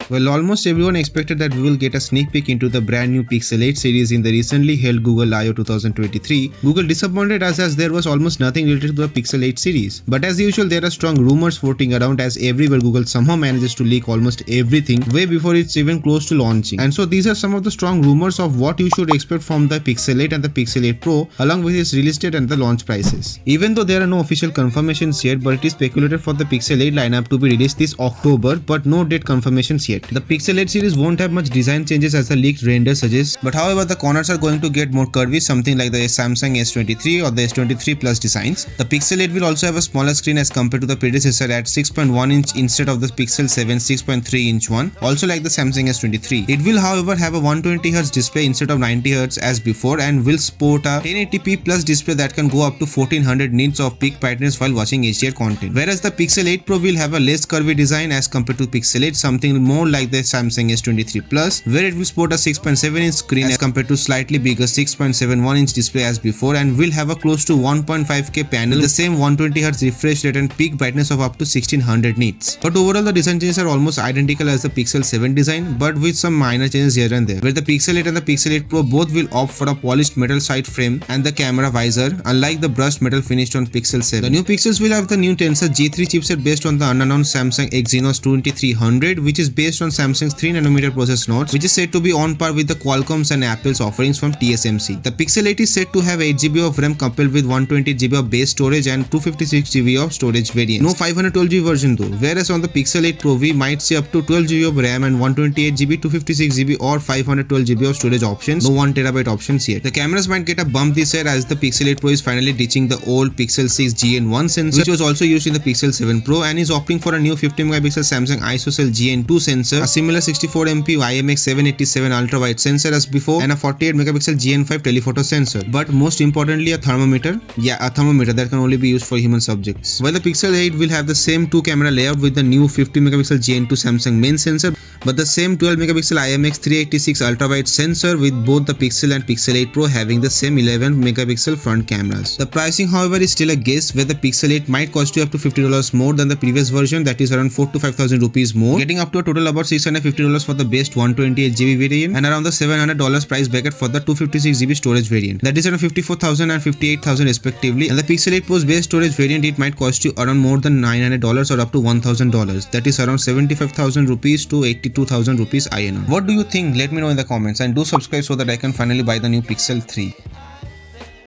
Well, almost everyone expected that we will get a sneak peek into the brand new Pixel 8 series in the recently held Google I/O 2023. Google disappointed us as there was almost nothing related to the Pixel 8 series. But as usual, there are strong rumors floating around as everywhere Google somehow manages to leak almost everything way before it's even close to launching. And so these are some of the strong rumors of what you should expect from the Pixel 8 and the Pixel 8 Pro along with its release date and the launch prices. Even though there are no official confirmations yet, but it is speculated for the Pixel 8 lineup to be released this October, but no date confirmations yet. The Pixel 8 series won't have much design changes as the leaked render suggests, but however the corners are going to get more curvy, something like the Samsung S23 or the S23 Plus designs. The Pixel 8 will also have a smaller screen as compared to the predecessor at 6.1 inch instead of the Pixel 7 6.3 inch one, also like the Samsung S23. It will however have a 120Hz display instead of 90Hz as before and will sport a 1080p plus display that can go up to 1400 nits of peak brightness while watching HDR content. Whereas the Pixel 8 Pro will have a less curvy design as compared to Pixel 8, something more like the Samsung S23 Plus, where it will sport a 6.7 inch screen as compared to slightly bigger 6.71 inch display as before, and will have a close to 1.5K panel, the same 120Hz refresh rate and peak brightness of up to 1600 nits. But overall the design changes are almost identical as the Pixel 7 design, but with some minor changes here and there, where the Pixel 8 and the Pixel 8 Pro both will opt for a polished metal side frame and the camera visor, unlike the brushed metal finished on Pixel 7. The new Pixels will have the new Tensor G3 chipset based on the unannounced Samsung Exynos 2300, which is based on Samsung's 3nm process nodes, which is said to be on par with the Qualcomm's and Apple's offerings from TSMC. The Pixel 8 is said to have 8GB of RAM coupled with 128GB of base storage and 256GB of storage variants. No 512GB version though, whereas on the Pixel 8 Pro we might see up to 12GB of RAM and 128GB, 256GB or 512GB of storage options, no 1TB options yet. The cameras might get a bump this year as the Pixel 8 Pro is finally ditching the old Pixel 6 GN1 sensor, which was also used in the Pixel 7 Pro, and is opting for a new 50MP Samsung ISOCELL GN2 sensor, a similar 64MP IMX787 ultra-wide sensor as before, and a 48MP GN5 telephoto sensor. But most importantly, a thermometer. Yeah, a thermometer that can only be used for human subjects. While the Pixel 8 will have the same 2 camera layout with the new 50MP GN2 Samsung main sensor, but the same 12MP IMX386 ultra-wide sensor, with both the Pixel and Pixel 8 Pro having the same 11MP front cameras. The pricing however is still a guess, where the Pixel 8 might cost you up to $50 more than the previous version, that is around 4 to 5,000 rupees more, getting up to a total about $650 for the base 128GB variant and around the $700 price bracket for the 256GB storage variant, that is around 54,000 and 58,000 respectively. And the Pixel 8 Pro's base storage variant, it might cost you around more than $900 or up to $1,000, that is around 75,000 rupees to 82,000 rupees INR. What do you think? Let me know in the comments, and do subscribe so that I can finally buy the new Pixel 3.